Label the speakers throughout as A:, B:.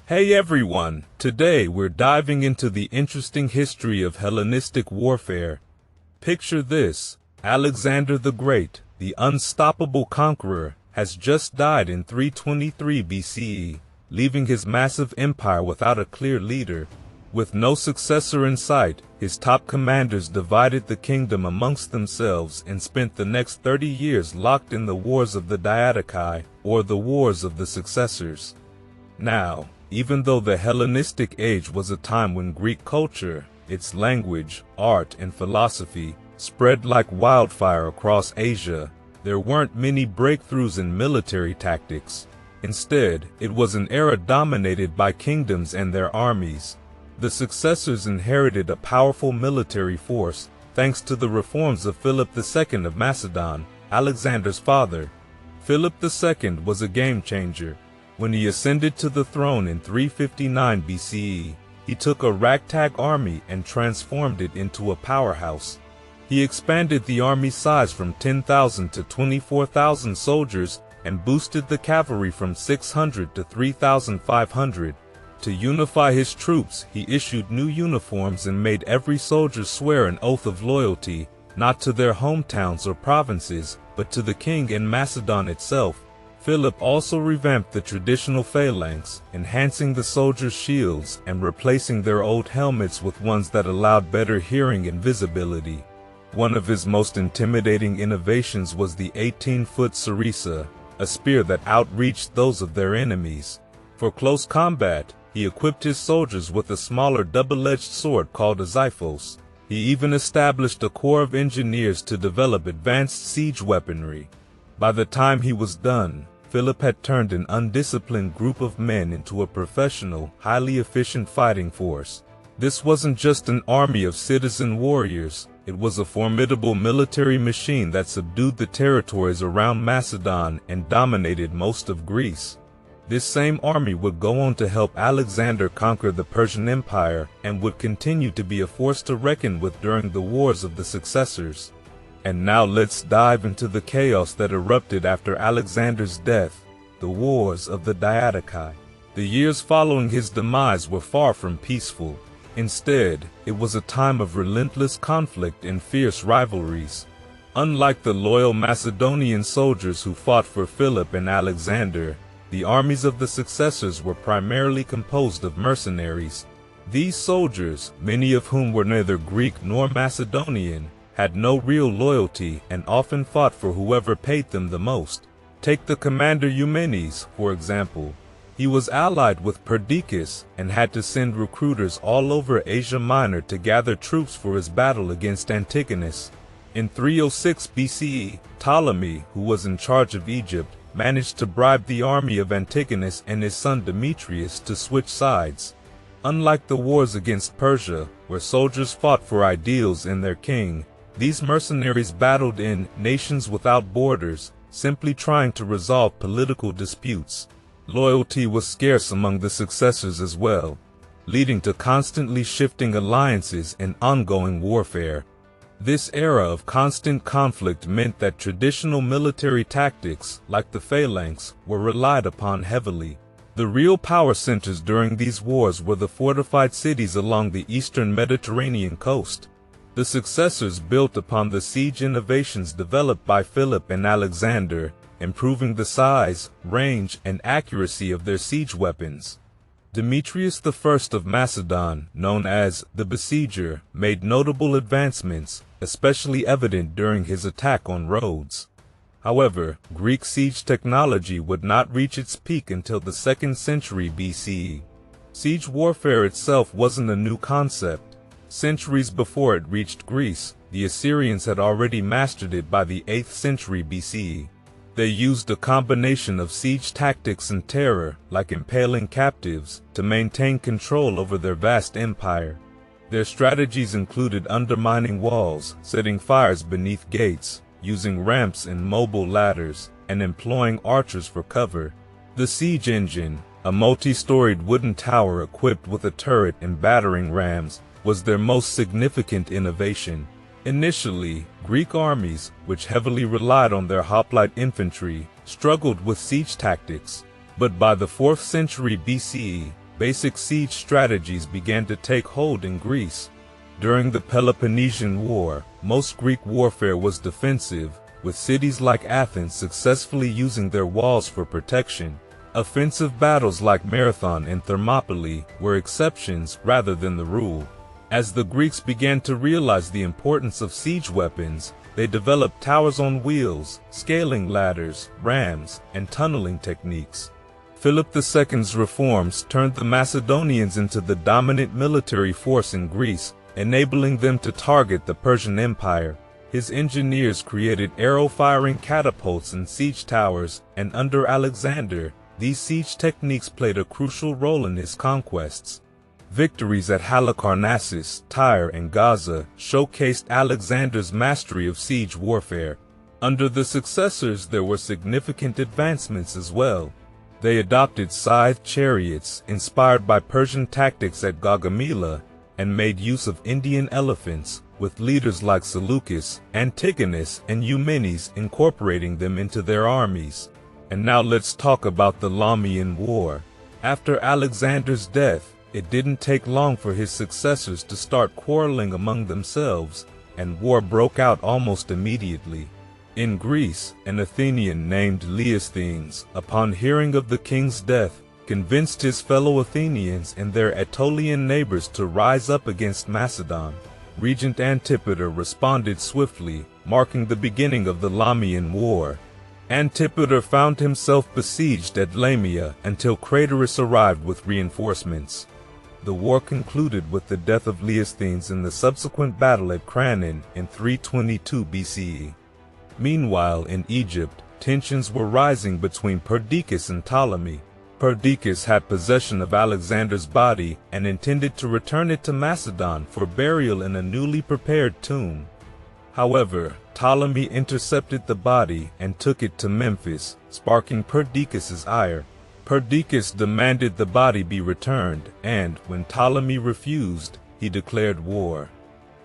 A: Hey everyone, today we're diving into the interesting history of Hellenistic warfare. Picture this, Alexander the Great, the unstoppable conqueror, has just died in 323 BCE, leaving his massive empire without a clear leader. With no successor in sight, his top commanders divided the kingdom amongst themselves and spent the next 30 years locked in the Wars of the Diadochi, or the Wars of the Successors. Now, even though the Hellenistic age was a time when Greek culture, its language, art, and philosophy spread like wildfire across Asia, there weren't many breakthroughs in military tactics. Instead, it was an era dominated by kingdoms and their armies. The successors inherited a powerful military force, thanks to the reforms of Philip II of Macedon, Alexander's father. Philip II was a game-changer. When he ascended to the throne in 359 BCE, he took a ragtag army and transformed it into a powerhouse. He expanded the army size from 10,000 to 24,000 soldiers and boosted the cavalry from 600 to 3,500. To unify his troops, he issued new uniforms and made every soldier swear an oath of loyalty, not to their hometowns or provinces, but to the king in Macedon itself. Philip also revamped the traditional phalanx, enhancing the soldiers' shields and replacing their old helmets with ones that allowed better hearing and visibility. One of his most intimidating innovations was the 18-foot sarissa, a spear that outreached those of their enemies. For close combat, he equipped his soldiers with a smaller double-edged sword called a xiphos. He even established a corps of engineers to develop advanced siege weaponry. By the time he was done, Philip had turned an undisciplined group of men into a professional, highly efficient fighting force. This wasn't just an army of citizen warriors, it was a formidable military machine that subdued the territories around Macedon and dominated most of Greece. This same army would go on to help Alexander conquer the Persian Empire and would continue to be a force to reckon with during the Wars of the Successors. And now let's dive into the chaos that erupted after Alexander's death, the Wars of the Diadochi. The years following his demise were far from peaceful. Instead, it was a time of relentless conflict and fierce rivalries. Unlike the loyal Macedonian soldiers who fought for Philip and Alexander, the armies of the successors were primarily composed of mercenaries. These soldiers, many of whom were neither Greek nor Macedonian, had no real loyalty and often fought for whoever paid them the most. Take the commander Eumenes, for example. He was allied with Perdiccas and had to send recruiters all over Asia Minor to gather troops for his battle against Antigonus. In 306 BCE, Ptolemy, who was in charge of Egypt, managed to bribe the army of Antigonus and his son Demetrius to switch sides. Unlike the wars against Persia, where soldiers fought for ideals and their king, these mercenaries battled in nations without borders, simply trying to resolve political disputes. Loyalty was scarce among the successors as well, leading to constantly shifting alliances and ongoing warfare. This era of constant conflict meant that traditional military tactics, like the phalanx, were relied upon heavily. The real power centers during these wars were the fortified cities along the eastern Mediterranean coast. The successors built upon the siege innovations developed by Philip and Alexander, improving the size, range, and accuracy of their siege weapons. Demetrius I of Macedon, known as the Besieger, made notable advancements, especially evident during his attack on Rhodes. However, Greek siege technology would not reach its peak until the 2nd century BCE. Siege warfare itself wasn't a new concept. Centuries before it reached Greece, the Assyrians had already mastered it by the 8th century BCE. They used a combination of siege tactics and terror, like impaling captives, to maintain control over their vast empire. Their strategies included undermining walls, setting fires beneath gates, using ramps and mobile ladders, and employing archers for cover. The siege engine, a multi-storied wooden tower equipped with a turret and battering rams, was their most significant innovation. Initially, Greek armies, which heavily relied on their hoplite infantry, struggled with siege tactics, but by the 4th century BCE, basic siege strategies began to take hold in Greece. During the Peloponnesian War, most Greek warfare was defensive, with cities like Athens successfully using their walls for protection. Offensive battles like Marathon and Thermopylae were exceptions rather than the rule. As the Greeks began to realize the importance of siege weapons, they developed towers on wheels, scaling ladders, rams, and tunneling techniques. Philip II's reforms turned the Macedonians into the dominant military force in Greece, enabling them to target the Persian Empire. His engineers created arrow-firing catapults and siege towers, and under Alexander, these siege techniques played a crucial role in his conquests. Victories at Halicarnassus, Tyre, and Gaza showcased Alexander's mastery of siege warfare. Under the successors, there were significant advancements as well. They adopted scythed chariots inspired by Persian tactics at Gaugamela and made use of Indian elephants, with leaders like Seleucus, Antigonus, and Eumenes incorporating them into their armies. And now let's talk about the Lamian War. After Alexander's death, it didn't take long for his successors to start quarreling among themselves, and war broke out almost immediately. In Greece, an Athenian named Leosthenes, upon hearing of the king's death, convinced his fellow Athenians and their Aetolian neighbors to rise up against Macedon. Regent Antipater responded swiftly, marking the beginning of the Lamian War. Antipater found himself besieged at Lamia until Craterus arrived with reinforcements. The war concluded with the death of Leosthenes in the subsequent battle at Cranon in 322 BCE. Meanwhile, in Egypt, tensions were rising between Perdiccas and Ptolemy. Perdiccas had possession of Alexander's body and intended to return it to Macedon for burial in a newly prepared tomb. However, Ptolemy intercepted the body and took it to Memphis, sparking Perdiccas's ire. Perdiccas demanded the body be returned, and, when Ptolemy refused, he declared war.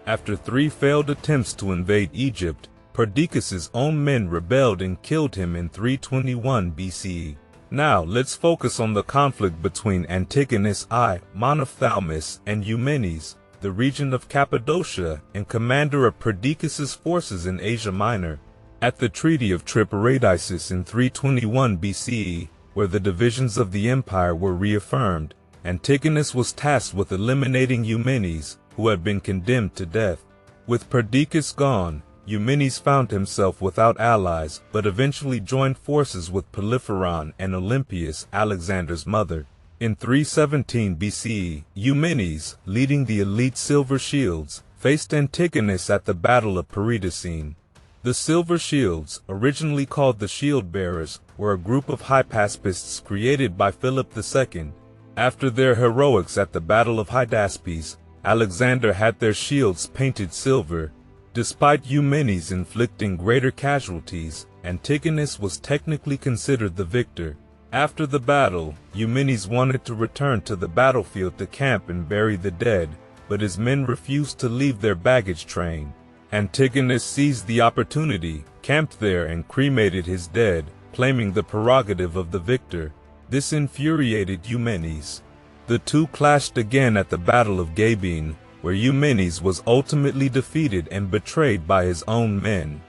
A: After 3 failed attempts to invade Egypt, Perdiccas's own men rebelled and killed him in 321 BCE. Now, let's focus on the conflict between Antigonus I, Monophthalmus, and Eumenes, the region of Cappadocia and commander of Perdiccas's forces in Asia Minor. At the Treaty of Triparadisus in 321 BCE, where the divisions of the empire were reaffirmed, Antigonus was tasked with eliminating Eumenes, who had been condemned to death. With Perdiccas gone, Eumenes found himself without allies, but eventually joined forces with Polypheron and Olympias, Alexander's mother. In 317 BCE, Eumenes, leading the elite Silver Shields, faced Antigonus at the Battle of Peridocene. The Silver Shields, originally called the Shield Bearers, were a group of hypaspists created by Philip II. After their heroics at the Battle of Hydaspes, Alexander had their shields painted silver. Despite Eumenes inflicting greater casualties, Antigonus was technically considered the victor. After the battle, Eumenes wanted to return to the battlefield to camp and bury the dead, but his men refused to leave their baggage train. Antigonus seized the opportunity, camped there, and cremated his dead, claiming the prerogative of the victor. This infuriated Eumenes. The two clashed again at the Battle of Gabene, where Eumenes was ultimately defeated and betrayed by his own men.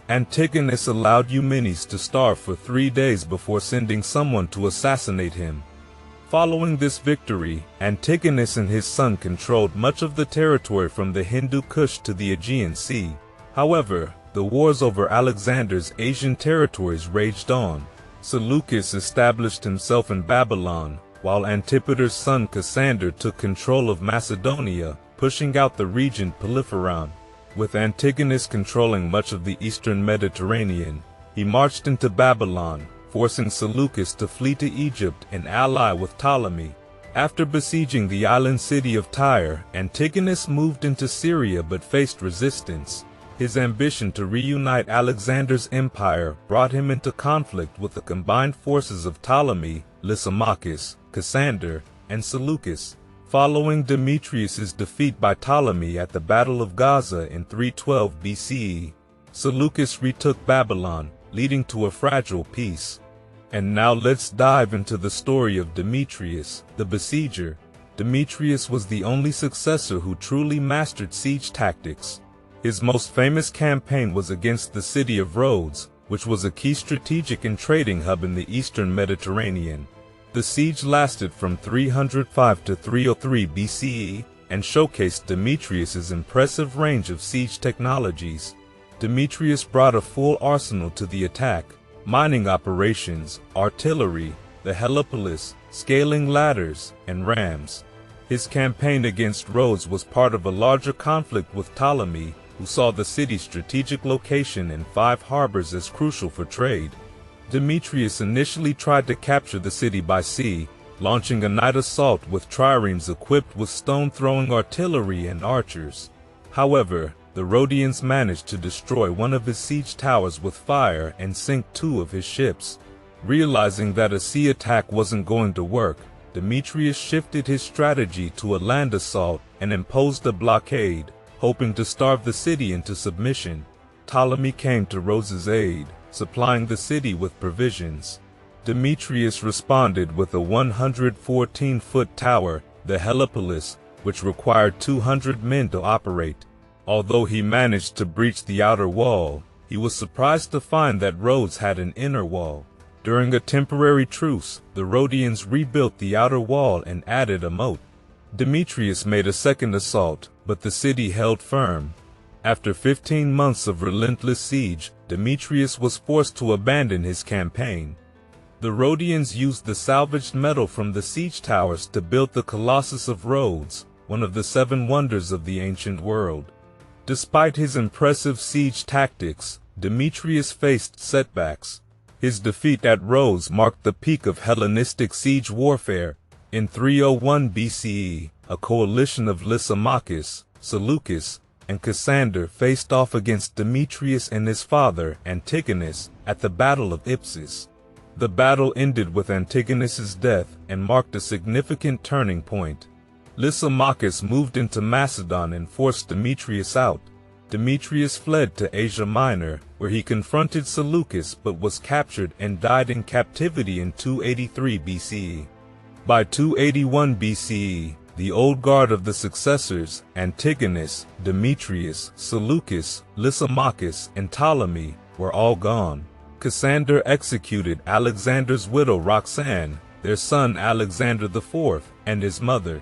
A: Antigonus allowed Eumenes to starve for 3 days before sending someone to assassinate him. Following this victory, Antigonus and his son controlled much of the territory from the Hindu Kush to the Aegean Sea. However, the wars over Alexander's Asian territories raged on. Seleucus established himself in Babylon, while Antipater's son Cassander took control of Macedonia, pushing out the regent Polypheron. With Antigonus controlling much of the eastern Mediterranean, he marched into Babylon, forcing Seleucus to flee to Egypt and ally with Ptolemy. After besieging the island city of Tyre, Antigonus moved into Syria but faced resistance. His ambition to reunite Alexander's empire brought him into conflict with the combined forces of Ptolemy, Lysimachus, Cassander, and Seleucus. Following Demetrius's defeat by Ptolemy at the Battle of Gaza in 312 BCE, Seleucus retook Babylon, leading to a fragile peace. And now let's dive into the story of Demetrius, the besieger. Demetrius was the only successor who truly mastered siege tactics. His most famous campaign was against the city of Rhodes, which was a key strategic and trading hub in the eastern Mediterranean. The siege lasted from 305 to 303 BCE and showcased Demetrius's impressive range of siege technologies. Demetrius brought a full arsenal to the attack: mining operations, artillery, the Hellepolis, scaling ladders, and rams. His campaign against Rhodes was part of a larger conflict with Ptolemy, who saw the city's strategic location and 5 harbors as crucial for trade. Demetrius initially tried to capture the city by sea, launching a night assault with triremes equipped with stone-throwing artillery and archers. However, the Rhodians managed to destroy one of his siege towers with fire and sink 2 of his ships. Realizing that a sea attack wasn't going to work, Demetrius shifted his strategy to a land assault and imposed a blockade, hoping to starve the city into submission. Ptolemy came to Rhodes's aid, supplying the city with provisions. Demetrius responded with a 114-foot tower, the Hellepolis, which required 200 men to operate. Although he managed to breach the outer wall, he was surprised to find that Rhodes had an inner wall. During a temporary truce, the Rhodians rebuilt the outer wall and added a moat. Demetrius made a second assault, but the city held firm. After 15 months of relentless siege, Demetrius was forced to abandon his campaign. The Rhodians used the salvaged metal from the siege towers to build the Colossus of Rhodes, one of the 7 wonders of the ancient world. Despite his impressive siege tactics, Demetrius faced setbacks. His defeat at Rhodes marked the peak of Hellenistic siege warfare. In 301 BCE, a coalition of Lysimachus, Seleucids, and Cassander faced off against Demetrius and his father, Antigonus, at the Battle of Ipsus. The battle ended with Antigonus's death and marked a significant turning point. Lysimachus moved into Macedon and forced Demetrius out. Demetrius fled to Asia Minor, where he confronted Seleucus but was captured and died in captivity in 283 BCE. By 281 BCE, the old guard of the successors, Antigonus, Demetrius, Seleucus, Lysimachus, and Ptolemy, were all gone. Cassander executed Alexander's widow Roxanne, their son Alexander IV, and his mother.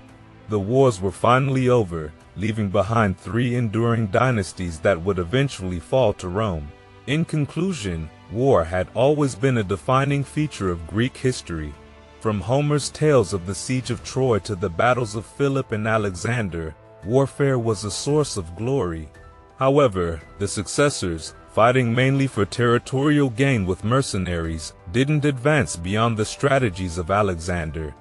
A: The wars were finally over, leaving behind 3 enduring dynasties that would eventually fall to Rome. In conclusion, war had always been a defining feature of Greek history. From Homer's tales of the siege of Troy to the battles of Philip and Alexander, warfare was a source of glory. However, the successors, fighting mainly for territorial gain with mercenaries, didn't advance beyond the strategies of Alexander.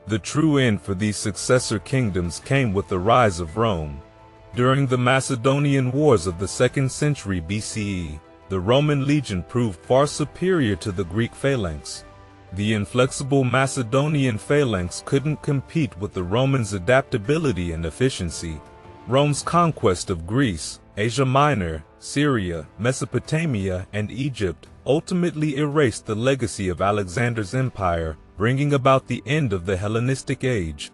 A: The true end for these successor kingdoms came with the rise of Rome. During the Macedonian Wars of the 2nd century BCE, the Roman legion proved far superior to the Greek phalanx. The inflexible Macedonian phalanx couldn't compete with the Romans' adaptability and efficiency. Rome's conquest of Greece, Asia Minor, Syria, Mesopotamia, and Egypt ultimately erased the legacy of Alexander's empire, bringing about the end of the Hellenistic Age.